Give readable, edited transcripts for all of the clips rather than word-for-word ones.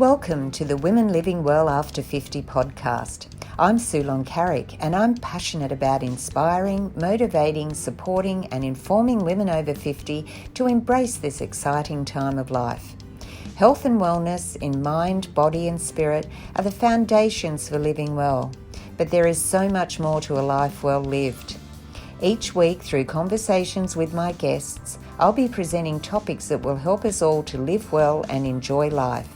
Welcome to the Women Living Well After 50 podcast. I'm Sue Carrick, and I'm passionate about inspiring, motivating, supporting and informing women over 50 to embrace this exciting time of life. Health and wellness in mind, body and spirit are the foundations for living well, but there is so much more to a life well lived. Each week, through conversations with my guests, I'll be presenting topics that will help us all to live well and enjoy life.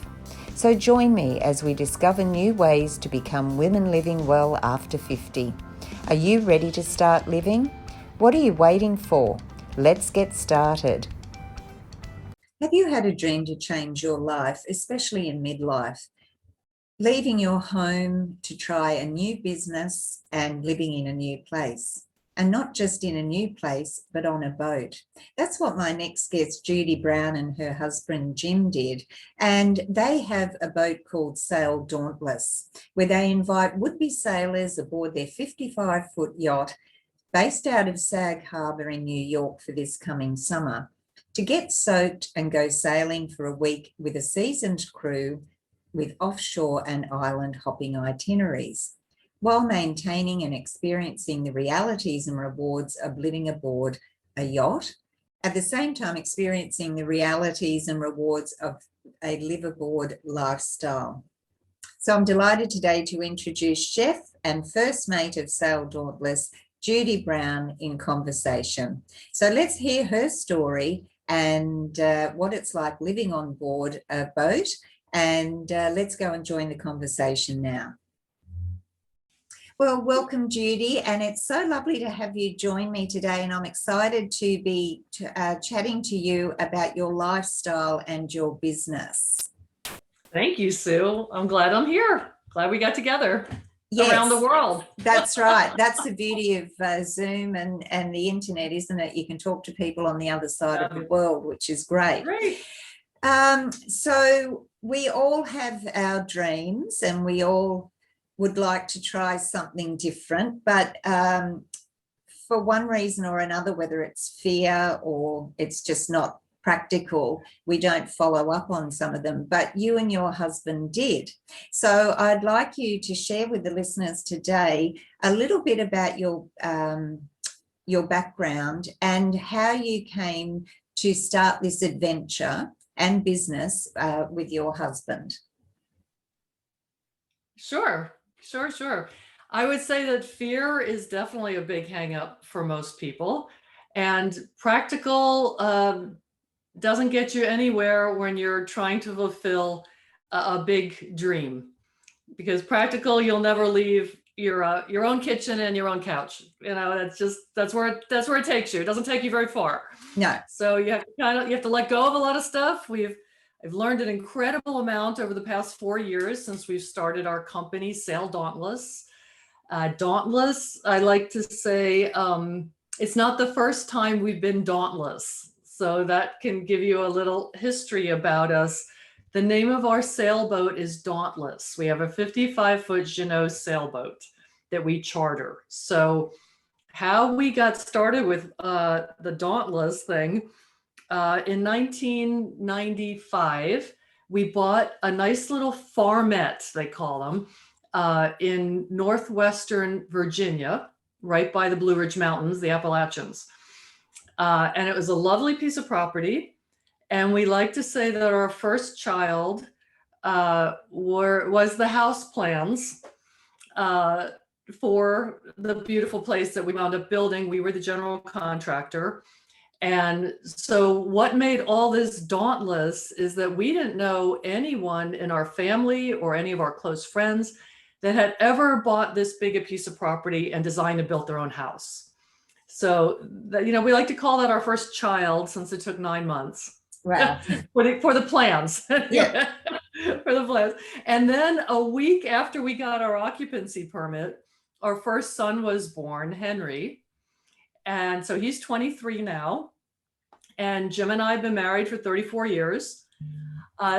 So join me as we discover new ways to become women living well after 50. Are you ready to start living? What are you waiting for? Let's get started. Have you had a dream to change your life, especially in midlife? Leaving your home to try a new business and living in a new place. And not just in a new place, but on a boat. That's what my next guest, Judy Brown, and her husband, Jim, did. And they have a boat called Dauntless, where they invite would-be sailors aboard their 55-foot yacht based out of Sag Harbor in New York for this coming summer to get soaked and go sailing for a week with a seasoned crew with offshore and island hopping itineraries, while maintaining and experiencing the realities and rewards of living aboard a yacht, at the same time experiencing the realities and rewards of a live aboard lifestyle. So I'm delighted today to introduce chef and first mate of Sail Dauntless, Judy Brown, in conversation. So let's hear her story and what it's like living on board a boat, and let's go and join the conversation now. Well, welcome, Judy, and it's so lovely to have you join me today, and I'm excited to be chatting to you about your lifestyle and your business. Thank you, Sue. I'm glad I'm here. Glad we got together. Yes, around the world. That's right. That's the beauty of Zoom and the internet, isn't it? You can talk to people on the other side of the world, which is great. Great. So we all have our dreams and we all would like to try something different, but for one reason or another, whether it's fear or it's just not practical, we don't follow up on some of them, but you and your husband did. So I'd like you to share with the listeners today a little bit about your background and how you came to start this adventure and business with your husband. Sure. I would say that fear is definitely a big hang up for most people, and practical doesn't get you anywhere when you're trying to fulfill a big dream, because practical, you'll never leave your own kitchen and your own couch. You know, that's where it takes you. It doesn't take you very far. No. So you have to let go of a lot of stuff. I've learned an incredible amount over the past 4 years since we've started our company, Sail Dauntless. Dauntless, I like to say, it's not the first time we've been dauntless. So that can give you a little history about us. The name of our sailboat is Dauntless. We have a 55-foot Jeanneau sailboat that we charter. So how we got started with the Dauntless thing, in 1995, we bought a nice little farmette, they call them, in northwestern Virginia, right by the Blue Ridge Mountains, the Appalachians. And it was a lovely piece of property. And we like to say that our first child was the house plans for the beautiful place that we wound up building. We were the general contractor. And so what made all this dauntless is that we didn't know anyone in our family or any of our close friends that had ever bought this big a piece of property and designed and built their own house. So, we like to call that our first child, since it took 9 months. Wow. for the plans. Yeah. For the plans. And then a week after we got our occupancy permit, our first son was born, Henry. And so he's 23 now. And Jim and I have been married for 34 years.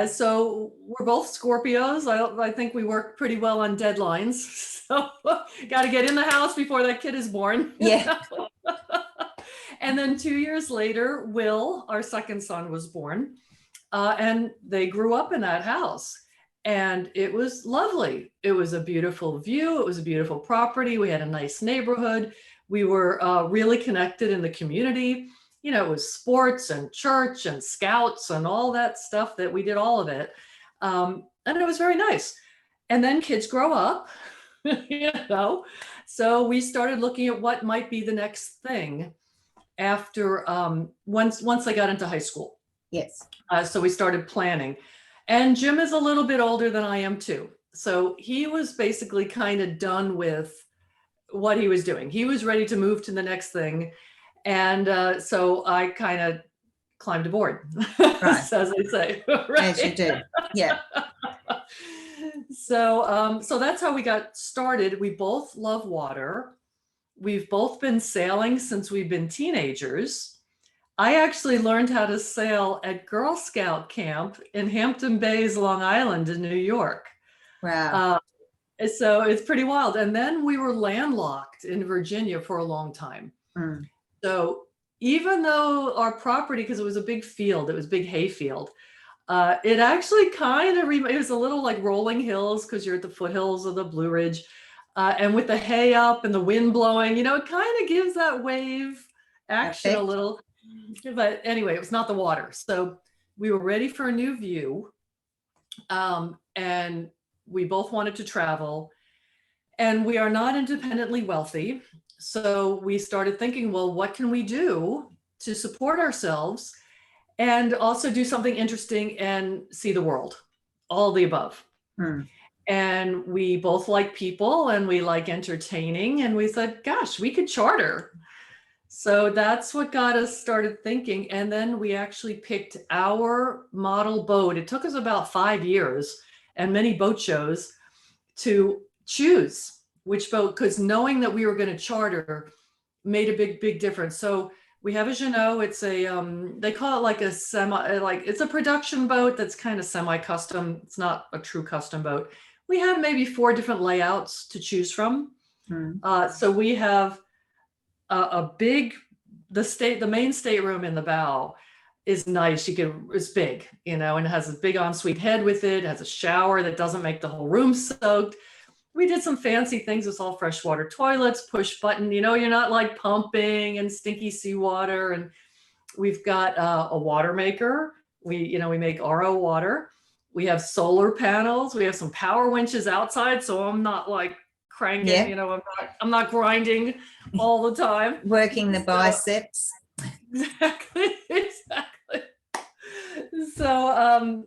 So we're both Scorpios. I think we work pretty well on deadlines. So got to get in the house before that kid is born. Yeah. And then 2 years later, Will, our second son, was born. And they grew up in that house. And it was lovely. It was a beautiful view. It was a beautiful property. We had a nice neighborhood. We were really connected in the community. You know, it was sports and church and scouts and all that stuff that we did all of it. And it was very nice. And then kids grow up, you know, so we started looking at what might be the next thing after once I got into high school. Yes. So we started planning. And Jim is a little bit older than I am too. So he was basically kind of done with what he was doing. He was ready to move to the next thing. And so I kind of climbed aboard, Right. as they say. Right? As you do. Yeah. So that's how we got started. We both love water. We've both been sailing since we've been teenagers. I actually learned how to sail at Girl Scout camp in Hampton Bays, Long Island in New York. Wow. So it's pretty wild. And then we were landlocked in Virginia for a long time. Mm. So even though our property, because it was a big field, it was a big hay field, it actually kind of, it was a little like rolling hills because you're at the foothills of the Blue Ridge. And with the hay up and the wind blowing, you know, it kind of gives that wave action a little. But anyway, it was not the water. So we were ready for a new view. And we both wanted to travel. And we are not independently wealthy. So we started thinking, well, what can we do to support ourselves and also do something interesting and see the world, all the above. Hmm. And we both like people and we like entertaining. And we said, gosh, we could charter. So that's what got us started thinking. And then we actually picked our model boat. It took us about 5 years and many boat shows to choose which boat, because knowing that we were going to charter made a big difference. So we have a Jeanneau. It's a, they call it like a it's a production boat that's kind of semi-custom. It's not a true custom boat. We had maybe 4 different layouts to choose from. So we have the main stateroom in the bow is nice. It's big, you know, and it has a big ensuite head with it. It has a shower that doesn't make the whole room soaked. We did some fancy things with all freshwater toilets, push button, you know, you're not like pumping and stinky seawater. And we've got a water maker. We make RO water. We have solar panels. We have some power winches outside. So I'm not like cranking, you know, I'm not grinding all the time. Working the biceps. Exactly. So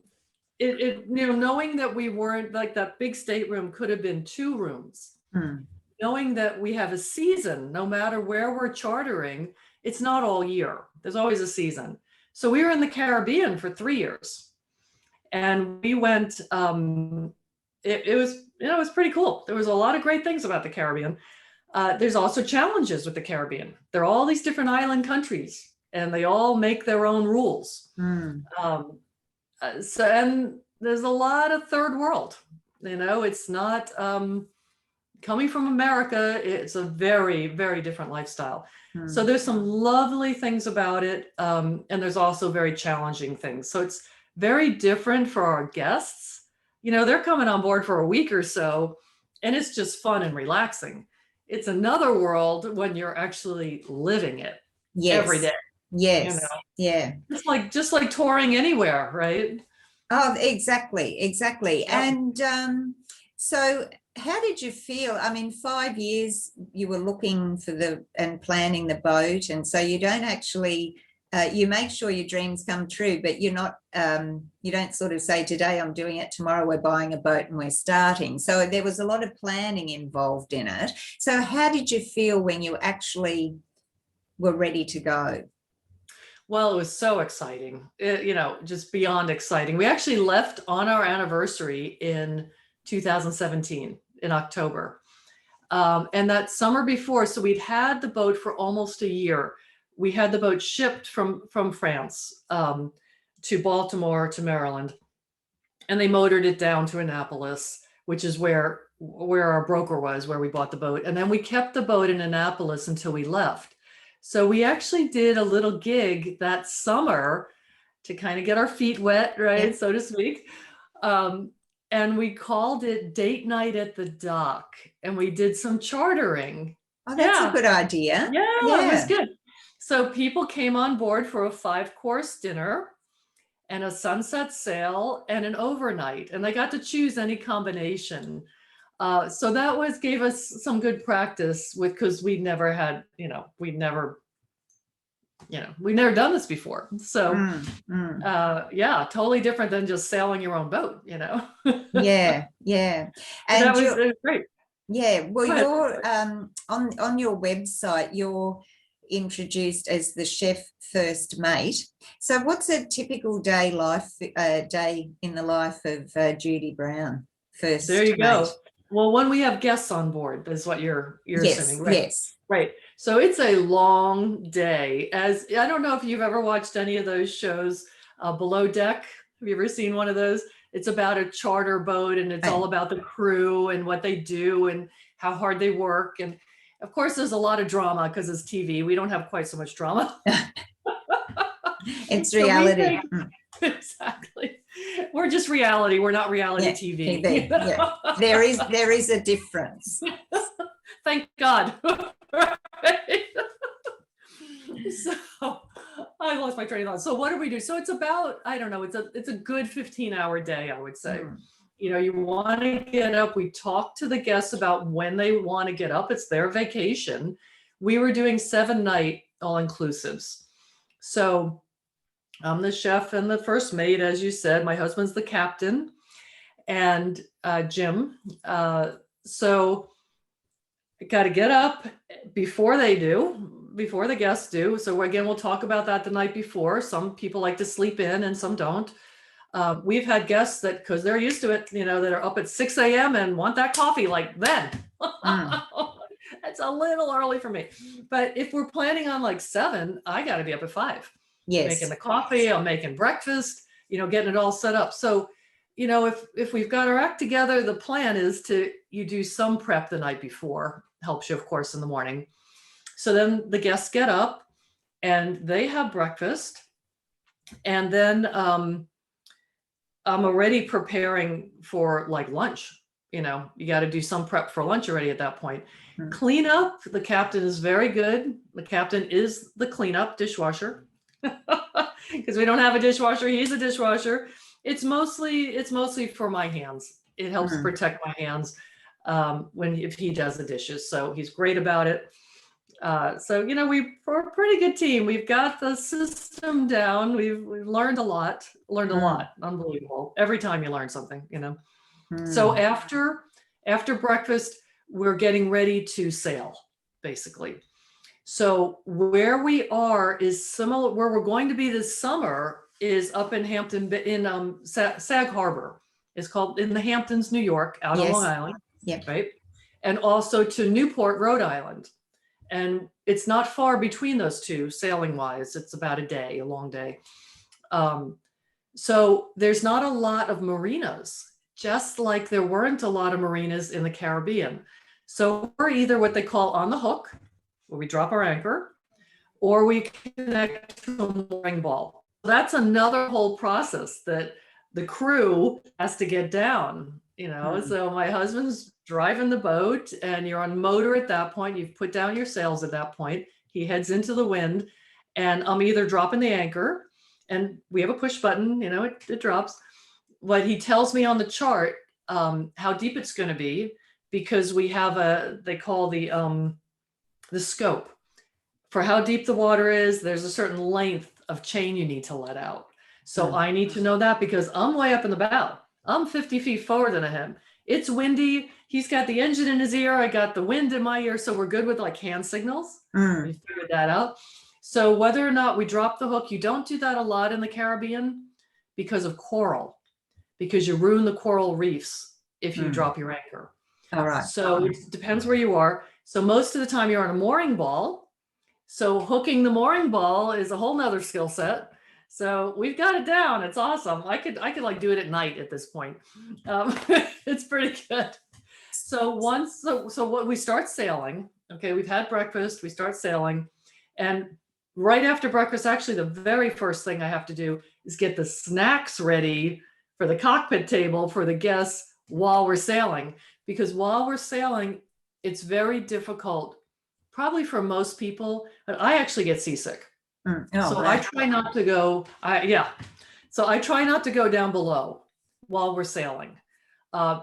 knowing that we weren't like that big stateroom could have been 2 rooms, knowing that we have a season, no matter where we're chartering, it's not all year. There's always a season. So we were in the Caribbean for 3 years and we went, it was pretty cool. There was a lot of great things about the Caribbean. There's also challenges with the Caribbean. There are all these different island countries and they all make their own rules. So, and there's a lot of third world, you know, it's not coming from America. It's a very, very different lifestyle. So there's some lovely things about it. And there's also very challenging things. So it's very different for our guests. You know, they're coming on board for a week or so and it's just fun and relaxing. It's another world when you're actually living it every day. Yes. You know? Yeah. It's just like touring anywhere, right? Oh, exactly. Yeah. And so how did you feel? I mean, 5 years you were looking for and planning the boat. And so you don't actually, you make sure your dreams come true, but you're not, you don't sort of say, today I'm doing it, tomorrow we're buying a boat and we're starting. So there was a lot of planning involved in it. So how did you feel when you actually were ready to go? Well, it was so exciting, just beyond exciting. We actually left on our anniversary in 2017 in October. And that summer before, so we'd had the boat for almost a year. We had the boat shipped from France to Baltimore to Maryland. And they motored it down to Annapolis, which is where our broker was, where we bought the boat. And then we kept the boat in Annapolis until we left. So we actually did a little gig that summer to kind of get our feet wet, right, so to speak. And and we called it Date Night at the Dock, and we did some chartering. Oh, that's a good idea. Yeah, it was good. So people came on board for a 5-course dinner and a sunset sail and an overnight, and they got to choose any combination. So that gave us some good practice because we'd never done this before. So yeah, totally different than just sailing your own boat, Yeah. And it was great. Yeah, well, you're on your website, you're introduced as the chef first mate. So what's a typical day in the life of Judy Brown first mate? There you go. Well, when we have guests on board, is what you're assuming, right? Yes. Right. So it's a long day. As I don't know if you've ever watched any of those shows, Below Deck. Have you ever seen one of those? It's about a charter boat, and it's all about the crew and what they do and how hard they work. And of course, there's a lot of drama because it's TV. We don't have quite so much drama. It's reality. Exactly. We're just reality. We're not reality TV. Yeah. There is a difference. Thank God. So I lost my train of thought. So what do we do? So it's about, I don't know, it's a good 15-hour day, I would say. You want to get up. We talk to the guests about when they want to get up. It's their vacation. We were doing 7-night all-inclusives. So I'm the chef and the first mate, as you said. My husband's the captain, and Jim. So I got to get up before the guests do. So again, we'll talk about that the night before. Some people like to sleep in and some don't. We've had guests that, because they're used to it, that are up at 6 a.m. and want that coffee like then. That's a little early for me. But if we're planning on like 7, I got to be up at 5. Yes. Making the coffee, I'm making breakfast, getting it all set up. So, if we've got our act together, the plan is you do some prep the night before. Helps you, of course, in the morning. So then the guests get up and they have breakfast. And then I'm already preparing for like lunch. You got to do some prep for lunch already at that point. Clean up. The captain is very good. The captain is the cleanup dishwasher. Because we don't have a dishwasher. He's a dishwasher. It's mostly for my hands. It helps protect my hands if he does the dishes. So he's great about it. So we're a pretty good team. We've got the system down. We've learned a lot. Unbelievable. Every time you learn something, So after breakfast, we're getting ready to sail, basically. So where we are is similar. Where we're going to be this summer is up in Hampton, in Sag Harbor. It's called in the Hamptons, New York, out of Long Island. Yeah. Right. And also to Newport, Rhode Island. And it's not far between those two, sailing wise. It's about a long day. So there's not a lot of marinas, just like there weren't a lot of marinas in the Caribbean. So we're either what they call on the hook, where we drop our anchor, or we connect to a mooring ball. That's another whole process that the crew has to get down, So my husband's driving the boat and you're on motor at that point. You've put down your sails at that point. He heads into the wind and I'm either dropping the anchor, and we have a push button, it drops. But he tells me on the chart how deep it's going to be, because we have they call the scope for how deep the water is. There's a certain length of chain you need to let out. So I need to know that because I'm way up in the bow. I'm 50 feet forward than him. It's windy. He's got the engine in his ear. I got the wind in my ear. So we're good with like hand signals. We figured that out. So whether or not we drop the hook, you don't do that a lot in the Caribbean because of coral, because you ruin the coral reefs if you drop your anchor. All right. So it depends where you are. So most of the time you're on a mooring ball. So hooking the mooring ball is a whole nother skill set. So we've got it down. It's awesome. I could like do it at night at this point. It's pretty good. So what we start sailing, okay, we've had breakfast, we start sailing. And right after breakfast, actually the very first thing I have to do is get the snacks ready for the cockpit table for the guests while we're sailing, because while we're sailing, it's very difficult, probably for most people, but I actually get seasick. Oh, So right. I try not to go, So I try not to go down below while we're sailing,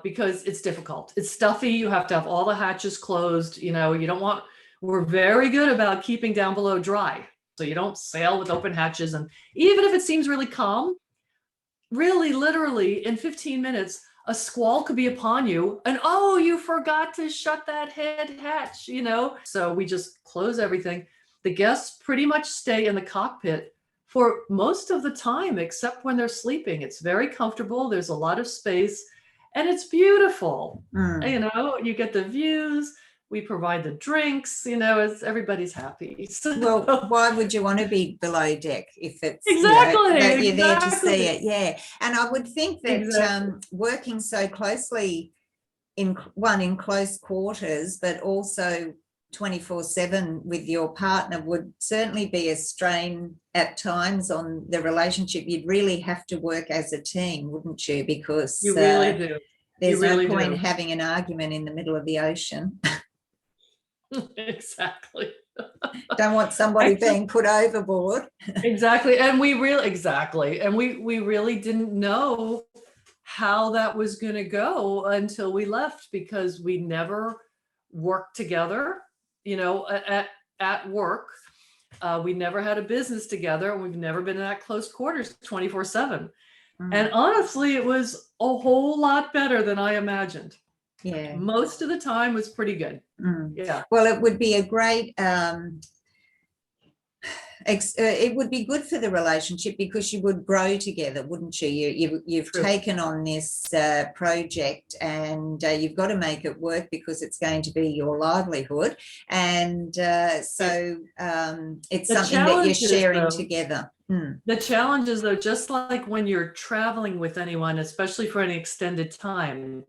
because it's difficult. It's stuffy. You have to have all the hatches closed. You don't want, we're very good about keeping down below dry. So you don't sail with open hatches. And even if it seems really calm, really literally in 15 minutes, a squall could be upon you and, oh, you forgot to shut that head hatch, So we just close everything. The guests pretty much stay in the cockpit for most of the time, except when they're sleeping. It's very comfortable. There's a lot of space and it's beautiful. You get the views. We provide the drinks, everybody's happy. So, well, why would you want to be below deck if it's exactly, that you're there to see it? Yeah. And I would think that working so closely in close quarters, but also 24/7 with your partner would certainly be a strain at times on the relationship. You'd really have to work as a team, wouldn't you? Because you really do. There's no point having an argument in the middle of the ocean. Exactly. Don't want somebody being put overboard. Exactly. And we really didn't know how that was going to go until we left, because we never worked together, at work. We never had a business together, and we've never been in that close quarters 24/7. And honestly, it was a whole lot better than I imagined. Yeah. Most of the time was pretty good. Yeah. Well, it would be a great, it would be good for the relationship, because you would grow together, wouldn't you? You've taken on this project, and you've got to make it work, because it's going to be your livelihood. And it's something that you're sharing together. The challenge is, though, just like when you're traveling with anyone, especially for any extended time,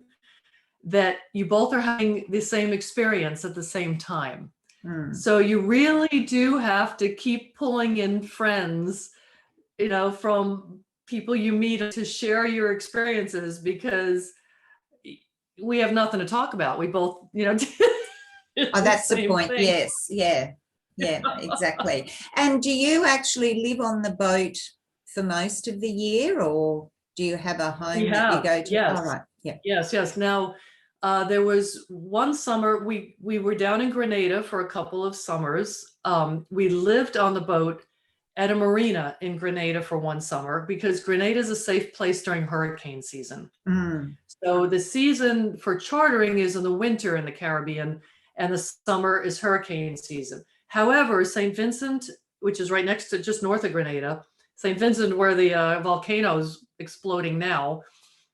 that you both are having the same experience at the same time. So you really do have to keep pulling in friends, from people you meet to share your experiences, because we have nothing to talk about. We both, that's the point. Thing. Yes. Yeah, exactly. And do you actually live on the boat for most of the year, or do you have a home that you go to? Yes. Oh, right. Yeah. Yes. Now, there was one summer we were down in Grenada for a couple of summers. We lived on the boat at a marina in Grenada for one summer, because Grenada is a safe place during hurricane season. So the season for chartering is in the winter in the Caribbean, and the summer is hurricane season. However, St. Vincent, which is right next to, just north of Grenada, St. Vincent, where the volcano is exploding now,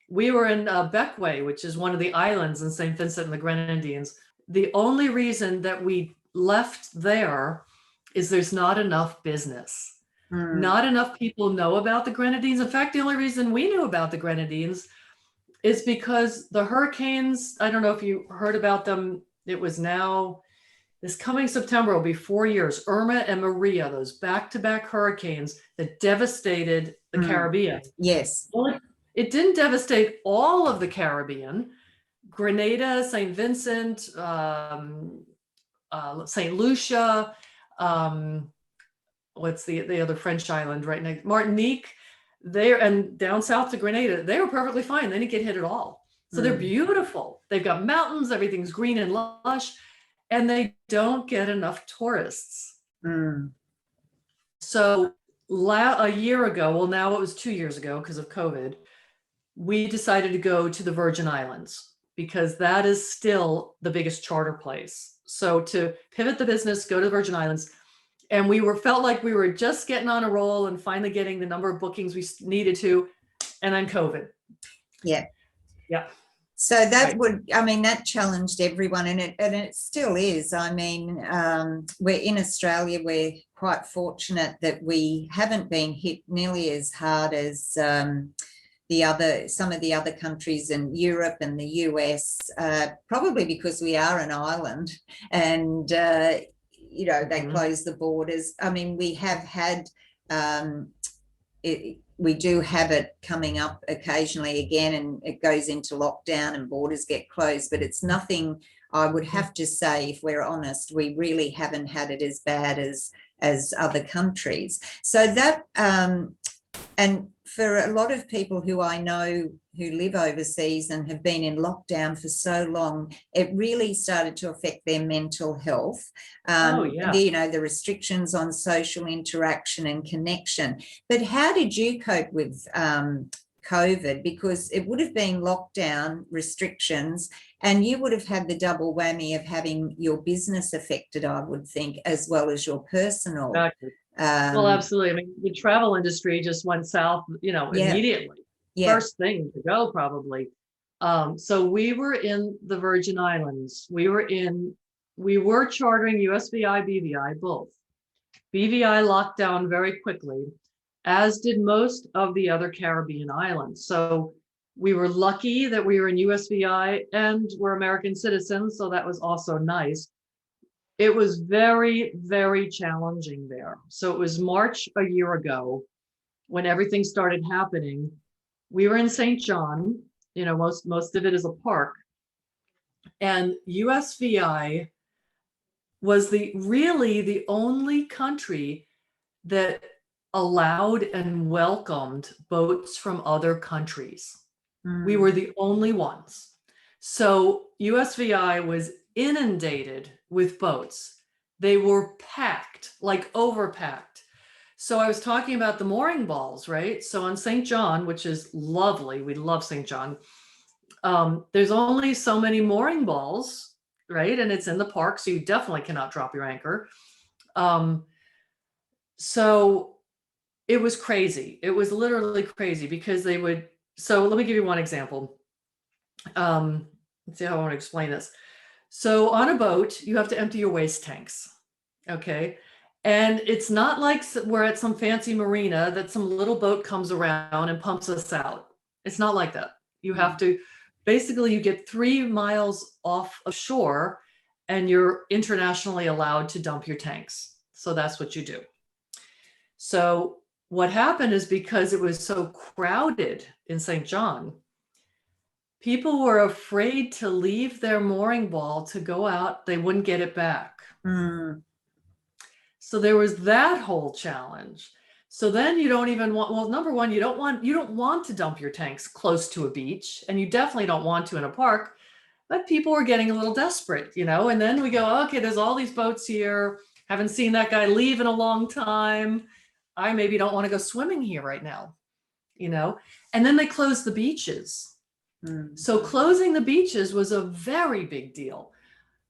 we were in Beckway, which is one of the islands in St. Vincent and the Grenadines. The only reason that we left there is there's not enough business. Not enough people know about the Grenadines. In fact, the only reason we knew about the Grenadines is because the hurricanes, I don't know if you heard about them, it was now, this coming September will be 4 years, Irma and Maria, those back-to-back hurricanes that devastated the Caribbean. Yes. Well, it didn't devastate all of the Caribbean. Grenada, St. Vincent, St. Lucia, what's the other French island right next, Martinique, there, and down south to Grenada, they were perfectly fine. They didn't get hit at all. So they're beautiful. They've got mountains, everything's green and lush, and they don't get enough tourists. So a year ago, well, now it was 2 years ago because of COVID, we decided to go to the Virgin Islands, because that is still the biggest charter place. So to pivot the business, go to the Virgin Islands. And we felt like we were just getting on a roll and finally getting the number of bookings we needed to, and then COVID. Yeah. So that that challenged everyone, and it still is. I mean, we're in Australia, we're quite fortunate that we haven't been hit nearly as hard as some of the other countries in Europe and the US, probably because we are an island, and they close the borders. I mean, we have had we do have it coming up occasionally again, and it goes into lockdown and borders get closed, but it's nothing. I would have to say, if we're honest, we really haven't had it as bad as other countries. So that and for a lot of people who I know who live overseas and have been in lockdown for so long, it really started to affect their mental health. The restrictions on social interaction and connection. But how did you cope with COVID? Because it would have been lockdown, restrictions, and you would have had the double whammy of having your business affected, I would think, as well as your personal. Exactly. Well, absolutely. I mean, the travel industry just went south, immediately. Yeah. First thing to go, probably. So we were in the Virgin Islands. We were chartering USVI, BVI, both. BVI locked down very quickly, as did most of the other Caribbean islands. So we were lucky that we were in USVI and we're American citizens, so that was also nice. It was very, very challenging there. So it was March a year ago when everything started happening. We were in St. John, most of it is a park. And USVI was really the only country that allowed and welcomed boats from other countries. We were the only ones. So USVI was inundated with boats. They were packed, like overpacked. So I was talking about the mooring balls, right? So on St. John, which is lovely, we love St. John, there's only so many mooring balls, right? And it's in the park, so you definitely cannot drop your anchor. So it was crazy. It was literally crazy because so let me give you one example. Let's see how I want to explain this. So on a boat, you have to empty your waste tanks, okay? And it's not like we're at some fancy marina that some little boat comes around and pumps us out. It's not like that. You have to, basically you get 3 miles off of shore and you're internationally allowed to dump your tanks. So that's what you do. So what happened is, because it was so crowded in St. John, people were afraid to leave their mooring ball to go out. They wouldn't get it back. So there was that whole challenge. So then you don't even want, well, number one, you don't want to dump your tanks close to a beach, and you definitely don't want to in a park, but people were getting a little desperate, and then we go, okay, there's all these boats here. Haven't seen that guy leave in a long time. I maybe don't want to go swimming here right now, and then they closed the beaches. So closing the beaches was a very big deal.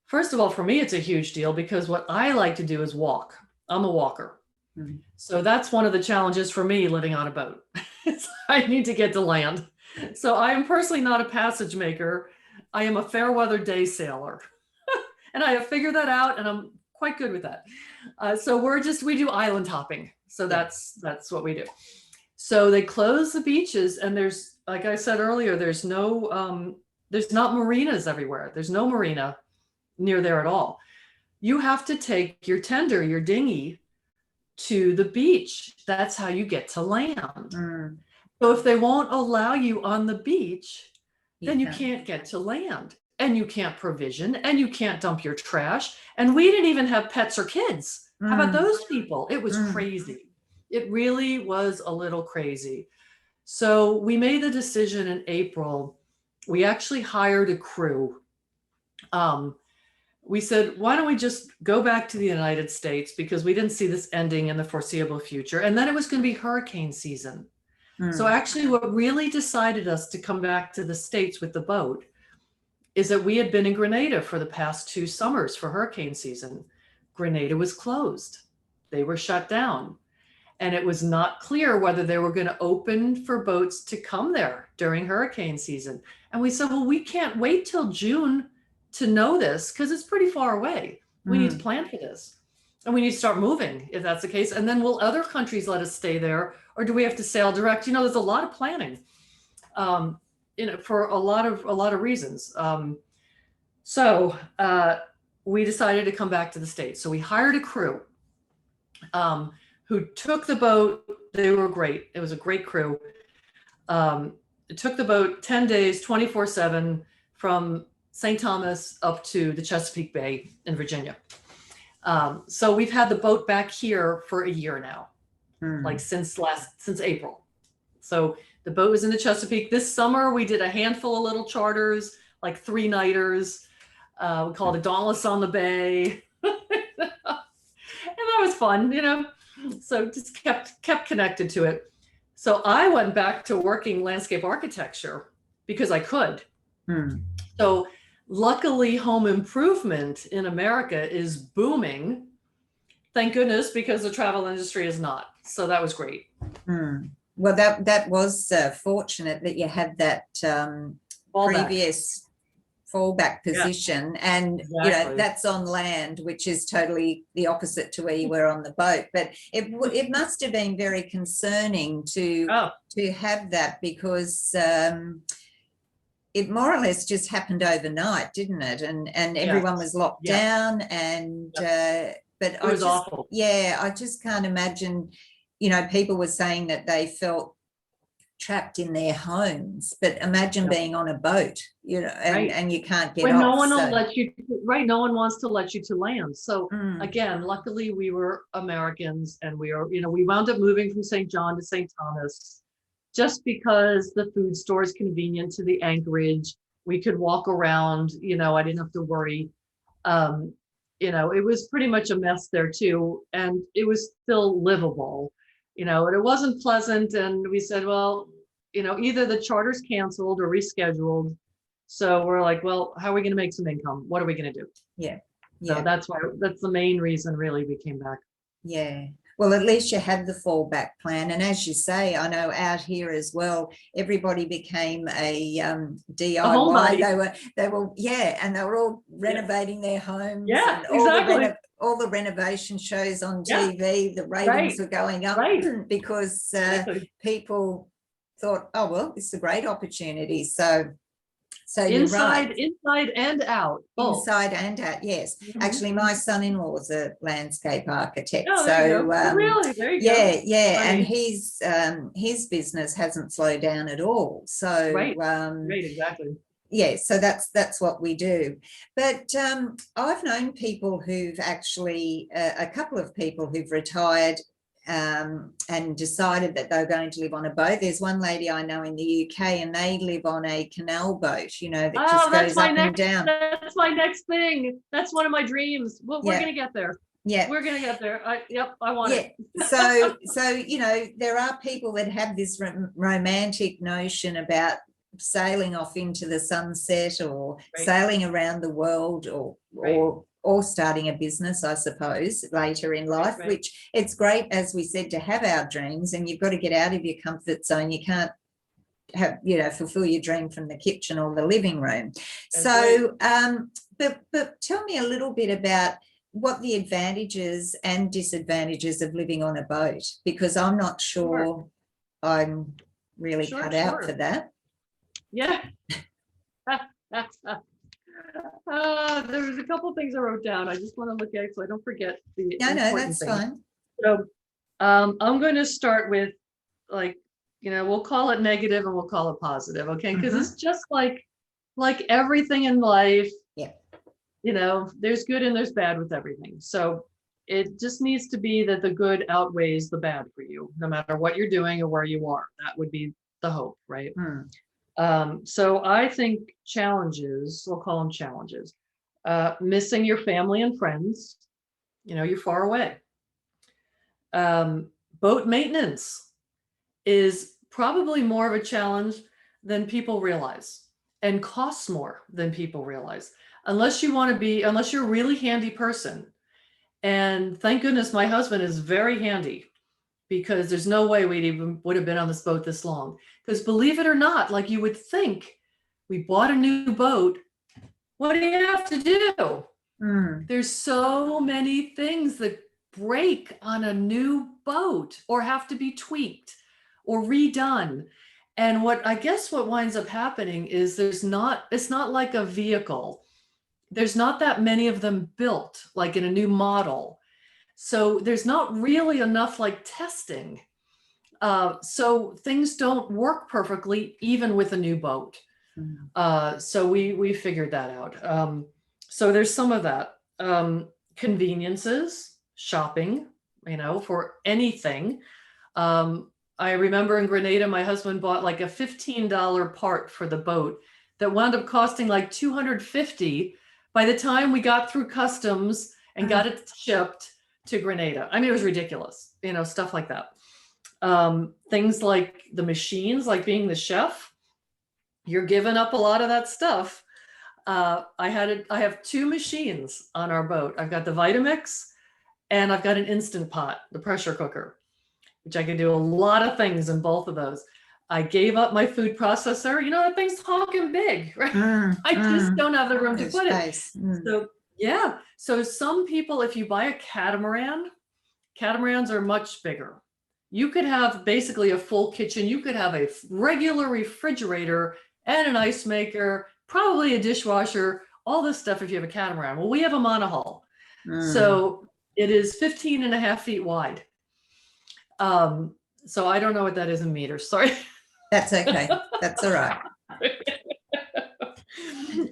First of all, for me, it's a huge deal because what I like to do is walk. I'm a walker. So that's one of the challenges for me living on a boat. I need to get to land. So I am personally not a passage maker. I am a fair weather day sailor. And I have figured that out, and I'm quite good with that. So we do island hopping. So that's what we do. So they close the beaches, and there's, like I said earlier, there's not marinas everywhere. There's no marina near there at all. You have to take your tender, your dinghy, to the beach. That's how you get to land. So if they won't allow you on the beach, then you can't get to land, and you can't provision, and you can't dump your trash. And we didn't even have pets or kids. How about those people? It was crazy. It really was a little crazy. So we made the decision in April. We actually hired a crew. We said, why don't we just go back to the United States, because we didn't see this ending in the foreseeable future. And then it was going to be hurricane season. So actually what really decided us to come back to the States with the boat is that we had been in Grenada for the past 2 summers for hurricane season. Grenada was closed. They were shut down. And it was not clear whether they were going to open for boats to come there during hurricane season. And we said, well, we can't wait till June to know this, because it's pretty far away. We need to plan for this. And we need to start moving if that's the case. And then will other countries let us stay there, or do we have to sail direct? There's a lot of planning for a lot of reasons. So we decided to come back to the States. So we hired a crew who took the boat they were great. It was a great crew. It took the boat 10 days, 24/7 from St. Thomas up to the Chesapeake Bay in Virginia. So we've had the boat back here for a year now, like since April. So the boat was in the Chesapeake. This summer we did a handful of little charters, like 3-nighters. We called it Dauntless on the Bay. And that was fun, So just kept connected to it. So I went back to working landscape architecture because I could. So luckily, home improvement in America is booming. Thank goodness, because the travel industry is not. So that was great. Well, that was fortunate that you had that previous fallback position, and exactly. that's on land, which is totally the opposite to where you were on the boat. But it must have been very concerning to have that, because it more or less just happened overnight, didn't it? And everyone was locked down, and but it was awful. I just can't imagine. People were saying that they felt trapped in their homes, but imagine being on a boat, and you can't get off. No one will let you, no one wants to let you to land. So again, luckily we were Americans, and we wound up moving from St. John to St. Thomas just because the food store is convenient to the anchorage. We could walk around, I didn't have to worry. It was pretty much a mess there too, and it was still livable. And it wasn't pleasant. And we said, well, either the charter's canceled or rescheduled. So we're like, well, how are we going to make some income? What are we going to do? Yeah. So that's the main reason really we came back. Yeah. Well, at least you had the fallback plan. And as you say, I know out here as well, everybody became a DIY. They were, and they were all renovating their homes. Yeah, and exactly. All the renovation shows on TV, the ratings were going up because people thought, oh, well, it's a great opportunity. So inside and out. Inside and out, yes. Actually, my son-in-law is a landscape architect. Really, there you go. And his business hasn't slowed down at all. So right, exactly. Yeah, so that's what we do. But I've known people who've actually a couple of people who've retired and decided that they're going to live on a boat. There's one lady I know in the UK, and they live on a canal boat, that just goes up and down. That's my next thing. That's one of my dreams. We're going to get there. Yeah, we're going to get there. I want it. So there are people that have this romantic notion about sailing off into the sunset, or sailing around the world, or starting a business, I suppose, later in life, which it's great, as we said, to have our dreams, and you've got to get out of your comfort zone. You can't have, fulfill your dream from the kitchen or the living room. But tell me a little bit about what the advantages and disadvantages of living on a boat, because I'm not sure I'm really cut out for that. Yeah. There was a couple of things I wrote down. I just want to look at it so I don't forget the that's thing. Fine. So I'm going to start with, we'll call it negative and we'll call it positive, okay? Because it's just like everything in life. Yeah. There's good and there's bad with everything. So it just needs to be that the good outweighs the bad for you, no matter what you're doing or where you are. That would be the hope, right? So I think challenges, we'll call them challenges, missing your family and friends, you're far away. Boat maintenance is probably more of a challenge than people realize, and costs more than people realize, unless you're a really handy person. And thank goodness my husband is very handy, because there's no way would have been on this boat this long. Because believe it or not, like you would think, we bought a new boat, what do you have to do? There's so many things that break on a new boat or have to be tweaked or redone. And what winds up happening is it's not like a vehicle. There's not that many of them built, like in a new model. So there's not really enough testing. So things don't work perfectly, even with a new boat. So we figured that out. So there's some of that. Conveniences, shopping, for anything. I remember in Grenada, my husband bought like a $15 part for the boat that wound up costing like $250 by the time we got through customs and got it shipped to Grenada. I mean, it was ridiculous, stuff like that. Things like the machines, like being the chef, you're giving up a lot of that stuff. I have two machines on our boat. I've got the Vitamix and I've got an Instant Pot, the pressure cooker, which I can do a lot of things in both of those. I gave up my food processor. That thing's honking big, right? I just don't have the room to put it. So yeah. So some people, if you buy a catamaran, catamarans are much bigger. You could have basically a full kitchen. You could have a regular refrigerator and an ice maker, probably a dishwasher, all this stuff if you have a catamaran. Well, we have a monohull. So it is 15 and a half feet wide. So I don't know what that is in meters. Sorry. That's okay. That's all right.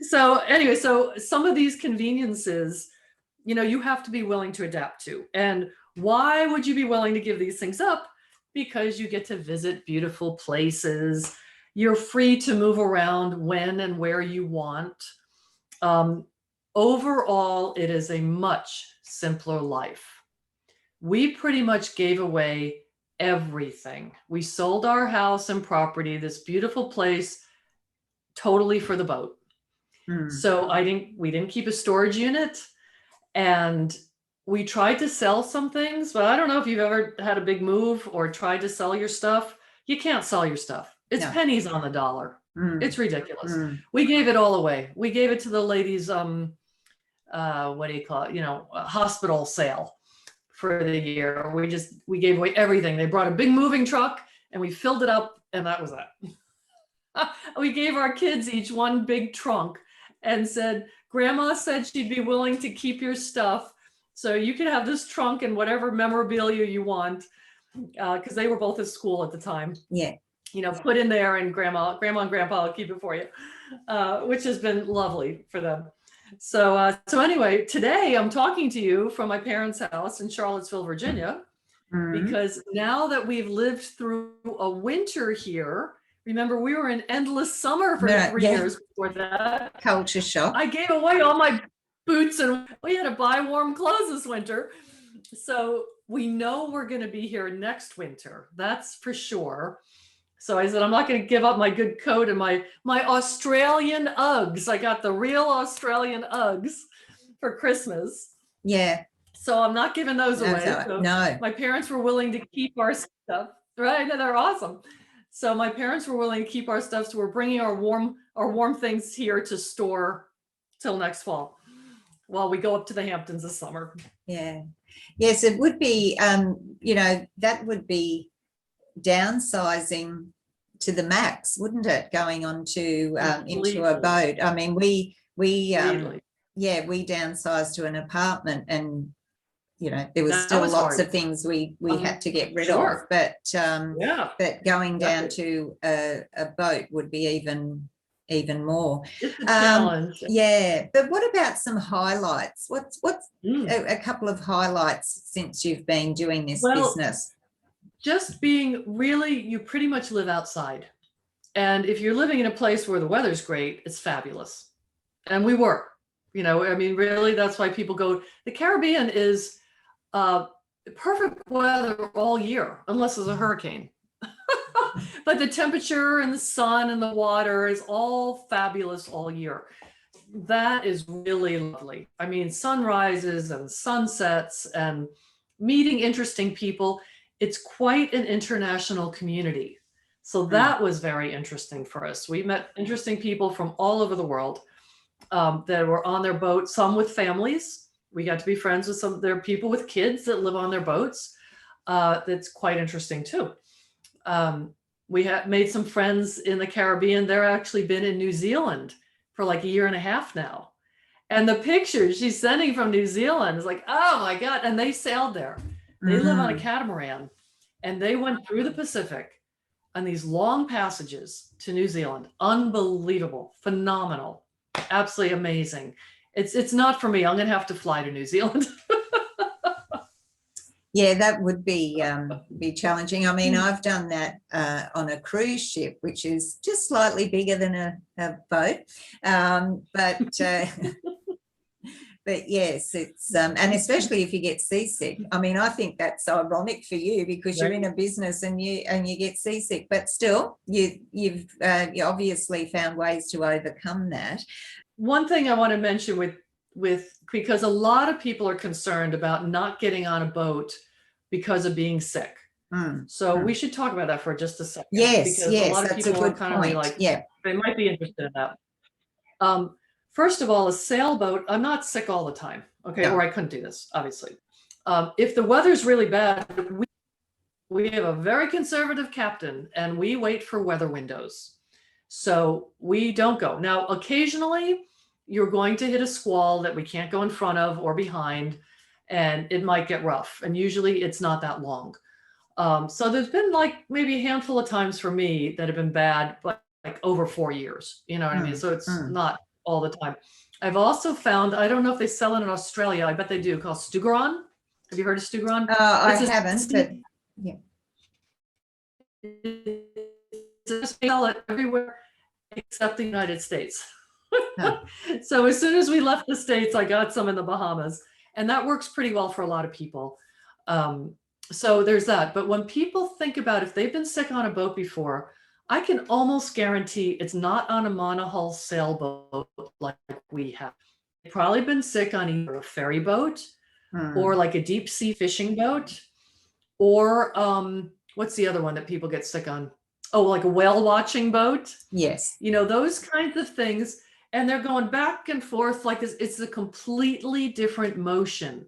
So anyway, so some of these conveniences, you have to be willing to adapt to. And why would you be willing to give these things up? Because you get to visit beautiful places. You're free to move around when and where you want. Overall, it is a much simpler life. We pretty much gave away everything. We sold our house and property, this beautiful place, totally for the boat. So we didn't keep a storage unit, and we tried to sell some things, but I don't know if you've ever had a big move or tried to sell your stuff. You can't sell your stuff. It's pennies on the dollar. It's ridiculous. We gave it all away. We gave it to the ladies, what do you call it? A hospital sale for the year. We gave away everything. They brought a big moving truck and we filled it up, and that was that. We gave our kids each one big trunk and said, Grandma said she'd be willing to keep your stuff, so you can have this trunk and whatever memorabilia you want, because they were both at school at the time. Yeah. Put in there, and Grandma and Grandpa will keep it for you, which has been lovely for them. So anyway, today I'm talking to you from my parents' house in Charlottesville, Virginia, because now that we've lived through a winter here, remember we were in endless summer for 3 years before that. Culture shock. I gave away all my boots and we had to buy warm clothes this winter. So we know we're going to be here next winter. That's for sure. So I said, I'm not going to give up my good coat and my Australian Uggs. I got the real Australian Uggs for Christmas. Yeah. So I'm not giving those away. So no. My parents were willing to keep our stuff. Right? No, they're awesome. So my parents were willing to keep our stuff. So we're bringing our warm things here to store till next fall while we go up to the Hamptons this summer. Yeah. Yes, it would be, that would be downsizing to the max, wouldn't it? Going on to into a boat. I mean, we downsized to an apartment, and there was still lots hard. Of things we had to get rid of, but going down to a boat would be even more. It's a challenge. Yeah, but what about some highlights? What's a couple of highlights since you've been doing this business? Just being you pretty much live outside. And if you're living in a place where the weather's great, it's fabulous. And we were, really, that's why people go. The Caribbean is perfect weather all year, unless there's a hurricane. But the temperature and the sun and the water is all fabulous all year. That is really lovely. I mean, sunrises and sunsets and meeting interesting people. It's quite an international community. So that was very interesting for us. We met interesting people from all over the world that were on their boat, some with families. We got to be friends with some. There are people with kids that live on their boats. That's quite interesting too. We have made some friends in the Caribbean. They're actually been in New Zealand for like a year and a half now. And the pictures she's sending from New Zealand is like, oh my God. And they sailed there. They live on a catamaran. and they went through the Pacific on these long passages to New Zealand. Unbelievable, phenomenal, absolutely amazing. It's not for me. I'm going to have to fly to New Zealand. Yeah, that would be challenging. I mean, I've done that on a cruise ship, which is just slightly bigger than a boat, but but yes, it's and especially if you get seasick. I mean, I think that's ironic for you because you're in a business and you get seasick, but still, you've you obviously found ways to overcome that. One thing I want to mention with because a lot of people are concerned about not getting on a boat because of being sick. So we should talk about that for just a second. Yes, because a lot of people are kind of like, yeah, they might be interested in that. First of all, a sailboat, I'm not sick all the time, okay, No. or I couldn't do this, obviously. If the weather's really bad, we have a very conservative captain and we wait for weather windows. So we don't go. Now, occasionally you're going to hit a squall that we can't go in front of or behind, and it might get rough. And usually it's not that long. So there's been like maybe a handful of times for me that have been bad, but like over 4 years, you know what I mean? So it's not all the time. I've also found, I don't know if they sell it in Australia, I bet they do, called Stugron. Have you heard of Stugron? I haven't, but yeah. They sell it everywhere except the United States. So as soon as we left the States, I got some in the Bahamas, and that works pretty well for a lot of people. So there's that. But when people think about if they've been sick on a boat before, I can almost guarantee it's not on a monohull sailboat like we have. They've probably been sick on either a ferry boat or like a deep sea fishing boat, or what's the other one that people get sick on? Oh, like a whale watching boat. Yes. You know, those kinds of things. And they're going back and forth like this. It's a completely different motion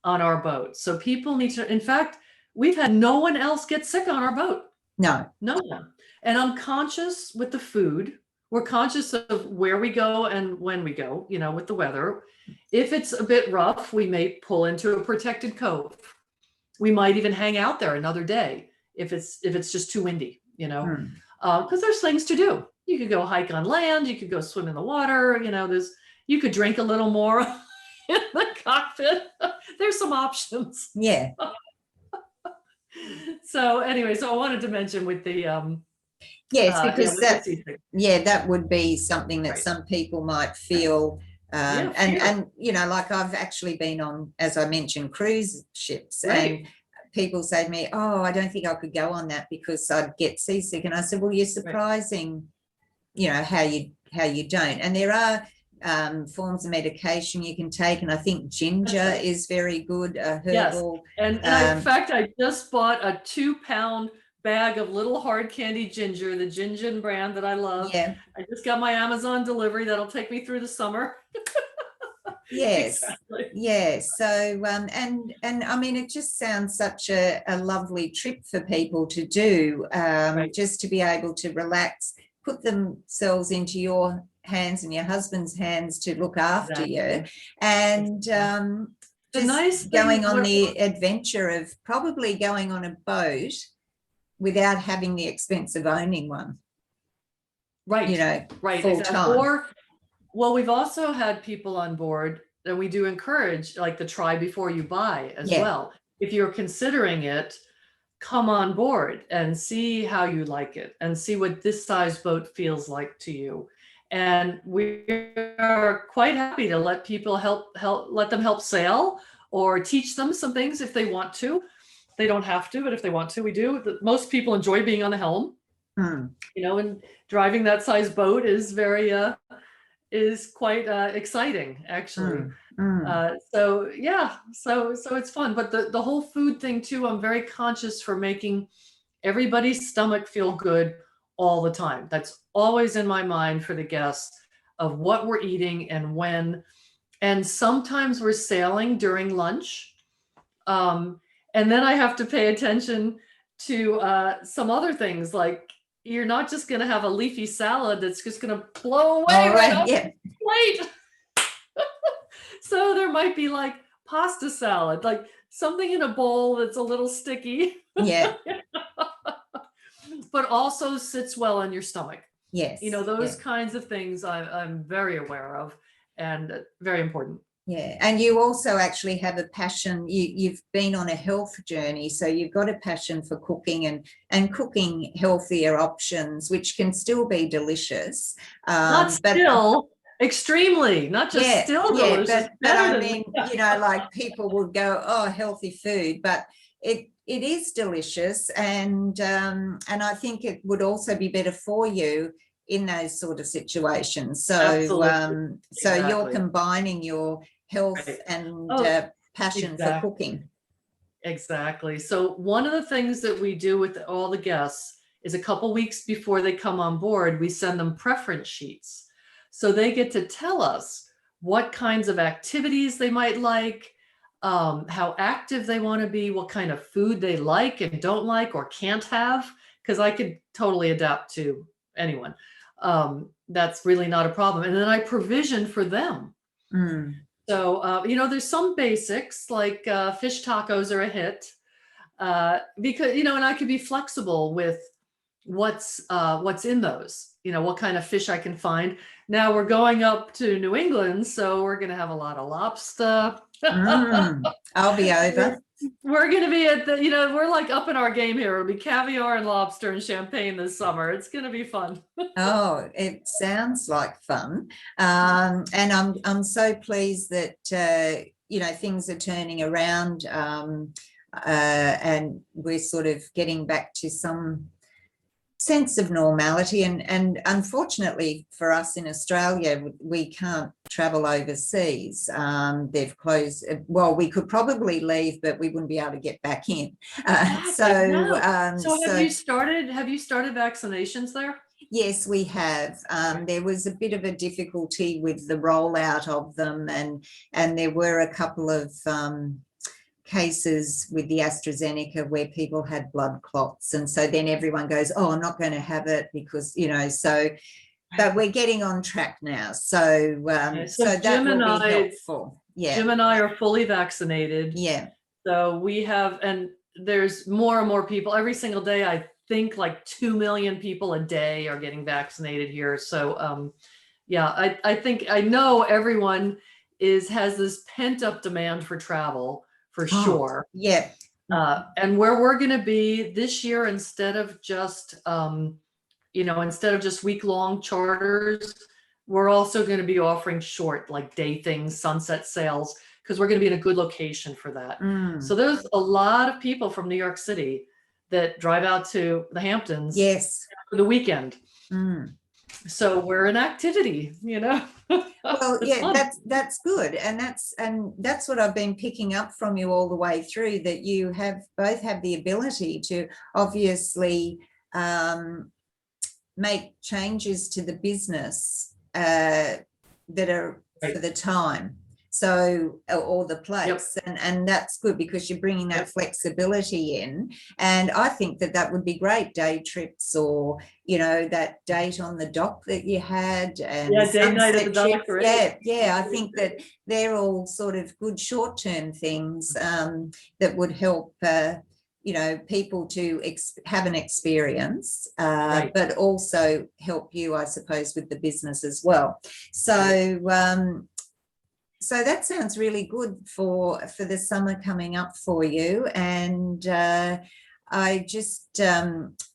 on our boat. So people need to, in fact, we've had no one else get sick on our boat. No one. And I'm conscious with the food. We're conscious of where we go and when we go, you know, with the weather. If it's a bit rough, we may pull into a protected cove. We might even hang out there another day if it's just too windy, you know, because there's things to do. You could go hike on land, you could go swim in the water, you know, you could drink a little more in the cockpit. There's some options. Yeah. So anyway, so I wanted to mention with the yes, because that would be something that some people might feel and you know, like I've actually been on, as I mentioned, cruise ships, and people say to me, oh, I don't think I could go on that because I'd get seasick. And I said, well, you're surprising, you know, how you don't. And there are forms of medication you can take, and I think ginger is very good, herbal. Yes. And in fact, I just bought a 2-pound bag of little hard candy ginger, the Gingin brand that I love. Yeah. I just got my Amazon delivery that'll take me through the summer. Yes. Exactly. Yeah. So and I mean, it just sounds such a lovely trip for people to do, just to be able to relax, put themselves into your hands and your husband's hands to look after you, and just nice going on the adventure of probably going on a boat without having the expense of owning one. Right. You know, full time. Or, well, we've also had people on board, and we do encourage like the try before you buy as well. If you're considering it, come on board and see how you like it and see what this size boat feels like to you. And we are quite happy to let people let them help sail or teach them some things if they want to. They don't have to, but if they want to, we do. Most people enjoy being on the helm, you know, and driving that size boat is quite exciting, actually. So it's fun. But the whole food thing too, I'm very conscious for making everybody's stomach feel good all the time. That's always in my mind for the guests of what we're eating and when. And sometimes we're sailing during lunch. And then I have to pay attention to some other things, like you're not just going to have a leafy salad that's just going to blow away off the plate. So there might be like pasta salad. Like something in a bowl that's a little sticky, Yeah. but also sits well in your stomach. Yes. Those Yeah. kinds of things I'm very aware of, and very important. Yeah, and you also actually have a passion. You've been on a health journey, so you've got a passion for cooking and cooking healthier options, which can still be delicious. Not But still, extremely, not just still yeah, delicious, but better I than mean, like people would go, oh, healthy food, but it is delicious, and I think it would also be better for you in those sort of situations. So Absolutely. so you're Exactly. combining your health Right. and Oh, passion for exactly. cooking. Exactly. So one of the things that we do with all the guests is a couple weeks before they come on board, we send them preference sheets. So they get to tell us what kinds of activities they might like, how active they want to be, what kind of food they like and don't like or can't have, because I could totally adapt to anyone. That's really not a problem. And then I provision for them. Mm. So, there's some basics like fish tacos are a hit, because, and I could be flexible with what's in those, what kind of fish I can find. Now we're going up to New England, so we're going to have a lot of lobster. I'll be over. We're going to be at we're like up in our game here. It'll be caviar and lobster and champagne this summer. It's going to be fun. Oh, it sounds like fun. And I'm so pleased that, things are turning around, and we're sort of getting back to some sense of normality. And unfortunately for us in Australia, we can't travel overseas. They've closed. Well, we could probably leave, but we wouldn't be able to get back in. So have you started vaccinations there? Yes, we have. There was a bit of a difficulty with the rollout of them, and there were a couple of cases with the AstraZeneca where people had blood clots, and so then everyone goes, oh, I'm not going to have it because but we're getting on track now, so that will be helpful. Yeah, Jim and I are fully vaccinated. Yeah, so we have, and there's more and more people every single day. I think like 2 million people a day are getting vaccinated here. So I think I know everyone has this pent up demand for travel for sure. Yeah. And where we're going to be this year, instead of just week-long charters, we're also going to be offering short, like day things, sunset sails, because we're going to be in a good location for that. So there's a lot of people from New York City that drive out to the Hamptons for the weekend. So we're an activity, Well, yeah, that's good, and that's what I've been picking up from you all the way through, that you both have the ability to obviously make changes to the business that are for the time, so, or the place. And that's good because you're bringing that flexibility in, and I think that would be great. Day trips, or that date on the dock that you had, and date night at the dock. I think that they're all sort of good short-term things that would help people to have an experience, but also help you, I suppose, with the business as well. So that sounds really good for the summer coming up for you. And I just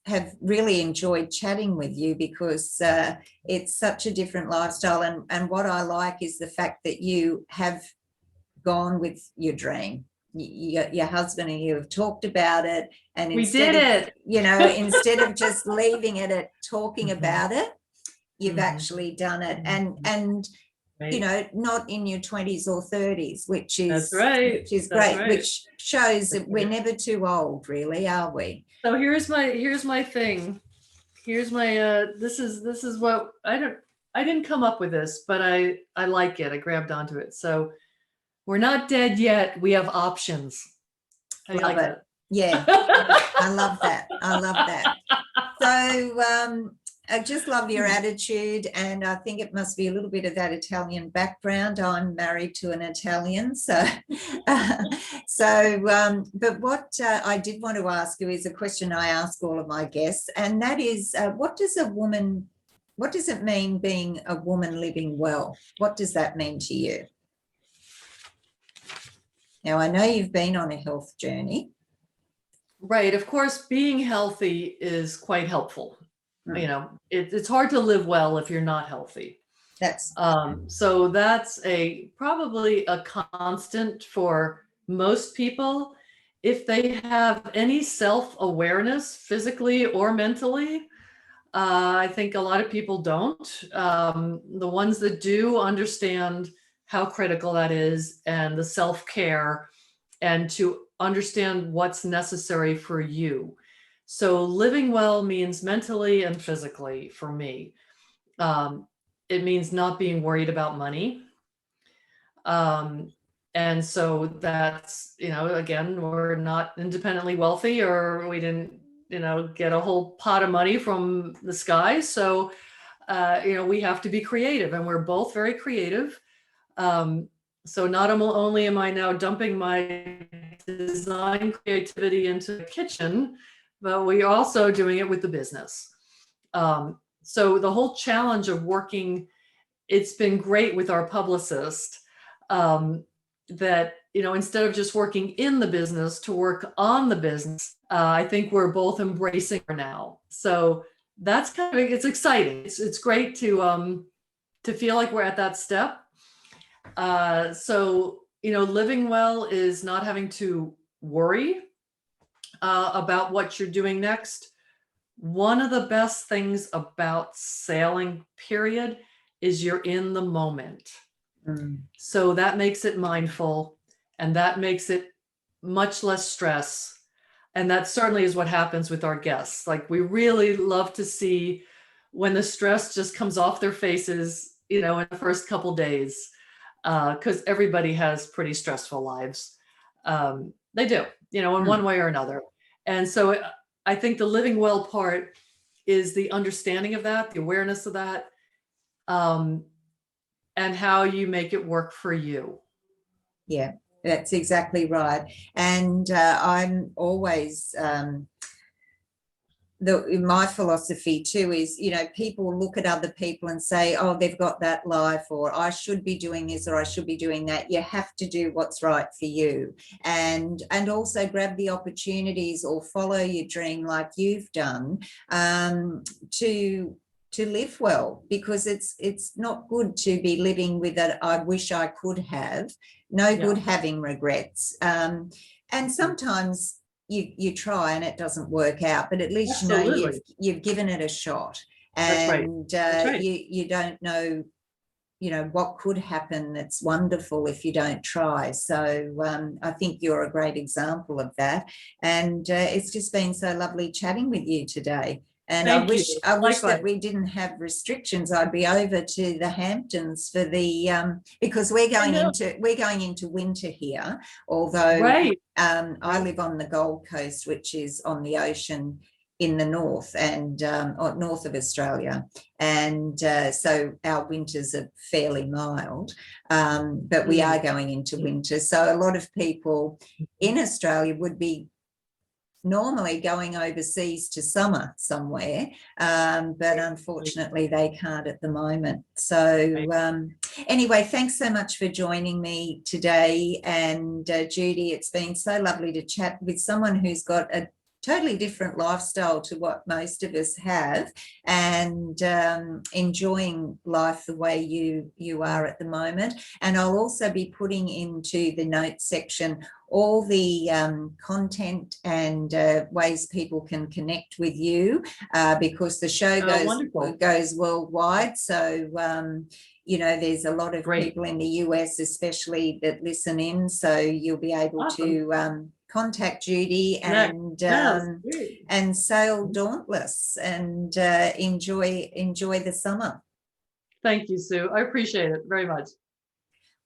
have really enjoyed chatting with you because it's such a different lifestyle. And what I like is the fact that you have gone with your dream. Your husband and you have talked about it, and instead of just leaving it at talking about it, you've actually done it, and not in your 20s or 30s, which is great, which shows that we're never too old, really, are we? So here's my thing. Here's my this is what I didn't come up with this, but I like it. I grabbed onto it. So we're not dead yet. We have options. I like it. Yeah. I love that. So I just love your attitude, and I think it must be a little bit of that Italian background. I'm married to an Italian, so but what I did want to ask you is a question I ask all of my guests, and that is, what does it mean being a woman living well? What does that mean to you? Now, I know you've been on a health journey. Right. Of course, being healthy is quite helpful. You know, it's hard to live well if you're not healthy. So that's probably a constant for most people. If they have any self-awareness, physically or mentally, I think a lot of people don't. The ones that do understand how critical that is, and the self-care, and to understand what's necessary for you. So living well means mentally and physically for me. It means not being worried about money. And so that's, again, we're not independently wealthy, or we didn't, get a whole pot of money from the sky. So, we have to be creative, and we're both very creative. So not only am I now dumping my design creativity into the kitchen, but we're also doing it with the business. So the whole challenge of working, it's been great with our publicist, that, instead of just working in the business, to work on the business. I think we're both embracing her now. So that's it's exciting. It's great to feel like we're at that step. So, living well is not having to worry about what you're doing next. One of the best things about sailing, period, is you're in the moment. So that makes it mindful, and that makes it much less stress. And that certainly is what happens with our guests. Like, we really love to see when the stress just comes off their faces, in the first couple days, because everybody has pretty stressful lives. They do, in one way or another. And so I think the living well part is the understanding of that, the awareness of that, and how you make it work for you. Yeah, that's exactly right. And I'm always, my philosophy too is, people look at other people and say, oh, they've got that life, or I should be doing this, or I should be doing that. You have to do what's right for you, and also grab the opportunities or follow your dream like you've done, to live well, because it's not good to be living with that I wish I could have. No good having regrets. And sometimes you try and it doesn't work out, but at least you've given it a shot. And That's right. You don't know what could happen. That's wonderful if you don't try. So I think you're a great example of that, and it's just been so lovely chatting with you today. And I wish that we didn't have restrictions. I'd be over to the Hamptons for the because we're going into winter here. Although I live on the Gold Coast, which is on the ocean in the north, and north of Australia, and so our winters are fairly mild, but we are going into winter. So a lot of people in Australia would be normally going overseas to summer somewhere, but unfortunately they can't at the moment. So anyway, thanks so much for joining me today. And Judy, it's been so lovely to chat with someone who's got a totally different lifestyle to what most of us have, and enjoying life the way you are at the moment. And I'll also be putting into the notes section all the content and ways people can connect with you, because the show goes worldwide. So there's a lot of people in the US especially that listen in, so you'll be able to contact Judy and sail Dauntless and enjoy the summer. Thank you, Sue. I appreciate it very much.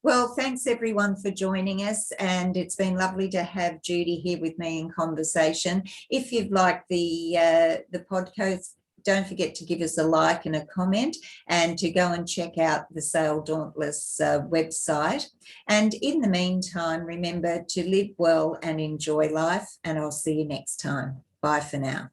Well, thanks everyone for joining us, and it's been lovely to have Judy here with me in conversation. If you've liked the podcast don't forget to give us a like and a comment, and to go and check out the Sail Dauntless website. And in the meantime, remember to live well and enjoy life, and I'll see you next time. Bye for now.